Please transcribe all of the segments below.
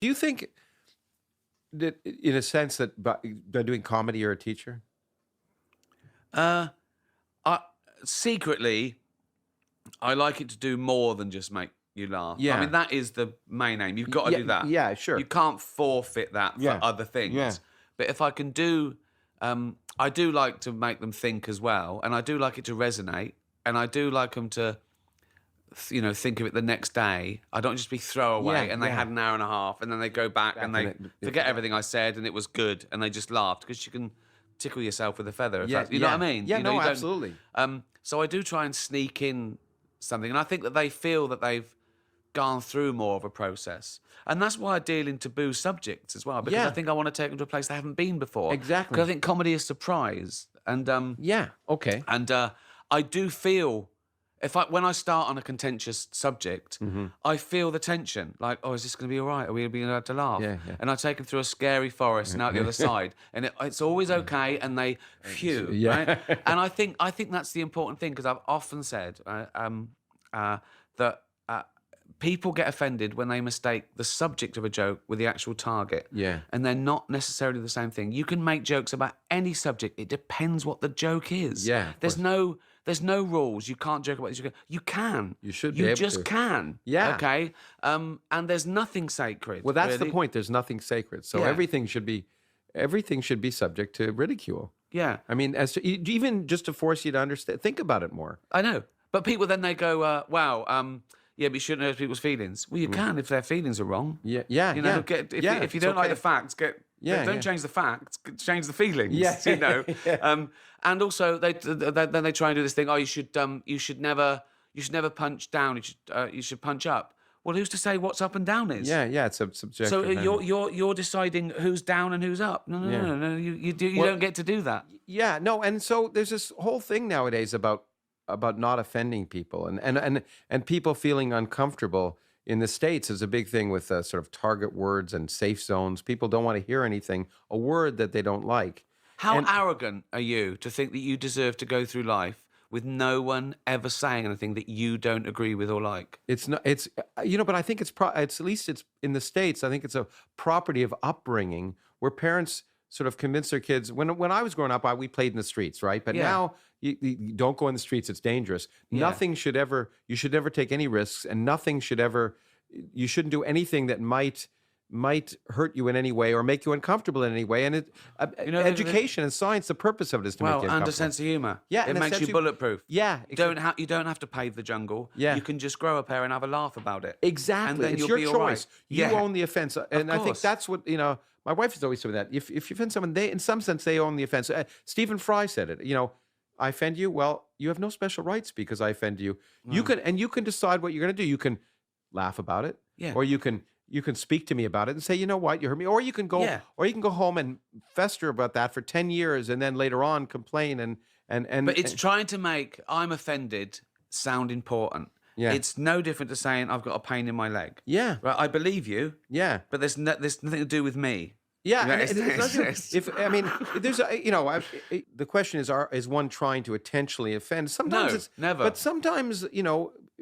Do you think that, in a sense, that by doing comedy, you're a teacher? Secretly, I like it to do more than just make you laugh. Yeah. I mean, that is the main aim. You've got to do that. Yeah, sure. You can't forfeit that for other things. Yeah. But if I can do, I do like to make them think as well, and I do like it to resonate, and I do like them to, think of it the next day. I don't just be throwaway, and they had an hour and a half, and then they go back and they forget everything I said, and it was good, and they just laughed, because you can tickle yourself with a feather. You know what I mean? Yeah, no, absolutely. So I do try and sneak in something, and I think that they feel that they've gone through more of a process, and that's why I deal in taboo subjects as well, because I think I want to take them to a place they haven't been before. Exactly. Because I think comedy is surprise, and okay. And I do feel, when I start on a contentious subject, I feel the tension. Like, oh, is this going to be all right? Are we being allowed to laugh? Yeah. And I take them through a scary forest and out the other side, and it's always okay. And they, phew, right? And I think that's the important thing, because I've often said that people get offended when they mistake the subject of a joke with the actual target. Yeah. And they're not necessarily the same thing. You can make jokes about any subject. It depends what the joke is. Yeah. There's no rules. You can't joke about this. You can. You should be able to. You just can. Yeah. Okay? And there's nothing sacred. Well, that's the really. point. There's nothing sacred. So everything should be subject to ridicule. Yeah. I mean, even just to force you to understand, think about it more. I know. But people then they go, wow, yeah, but you shouldn't hurt people's feelings. Well, you can if their feelings are wrong. Yeah. If you don't like the facts, don't change the facts, change the feelings. Yeah. And also then they try and do this thing. Oh, you should never punch down. You should punch up. Well, who's to say what's up and down is? Yeah, it's a subjective. So you're deciding who's down and who's up. No. You don't get to do that. Yeah, no, and so there's this whole thing nowadays about not offending people, and people feeling uncomfortable. In the States is a big thing with sort of target words and safe zones. People don't want to hear a word that they don't like. How arrogant are you to think that you deserve to go through life with no one ever saying anything that you don't agree with or like? It's not. It's but I think it's at least it's in the States. I think it's a property of upbringing where parents sort of convince their kids. When I was growing up, we played in the streets, right? But now you don't go in the streets. It's dangerous. Nothing should ever. You should never take any risks, and nothing should ever. You shouldn't do anything that might hurt you in any way or make you uncomfortable in any way. And education and science, the purpose of it is to make you uncomfortable. And a sense of humor. Yeah, it makes you bulletproof. Yeah, exactly. You don't have to pave the jungle. Yeah, you can just grow a pair and have a laugh about it. Exactly, and then it's you'll your be choice. All right. You own the offense, and I think that's what My wife is always saying that if you offend someone, in some sense they own the offense. Stephen Fry said it. I offend you. Well, you have no special rights because I offend you. You can decide what you're going to do. You can laugh about it, or you can speak to me about it and say, you know what, you hurt me, or you can go home and fester about that for 10 years and then later on complain and. But it's trying to make "I'm offended" sound important. Yeah. It's no different to saying I've got a pain in my leg. Yeah. Right. I believe you. Yeah. But there's nothing to do with me. Yeah. The question is one trying to intentionally offend? Sometimes never. But sometimes,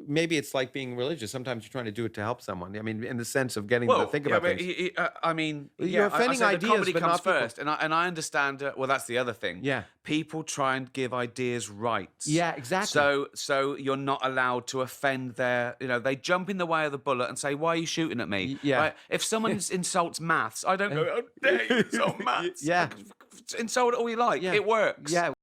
maybe it's like being religious. Sometimes you're trying to do it to help someone. I mean, in the sense of getting them to think about things. You're offending ideas, comedy but comes not people. first, and I understand. Well, that's the other thing. Yeah, people try and give ideas rights. Yeah, exactly. So you're not allowed to offend their. They jump in the way of the bullet and say, "Why are you shooting at me?" Yeah. Right? If someone insults maths, I don't go, "How dare you insult maths?" Yeah, insult it all you like. Yeah. It works. Yeah.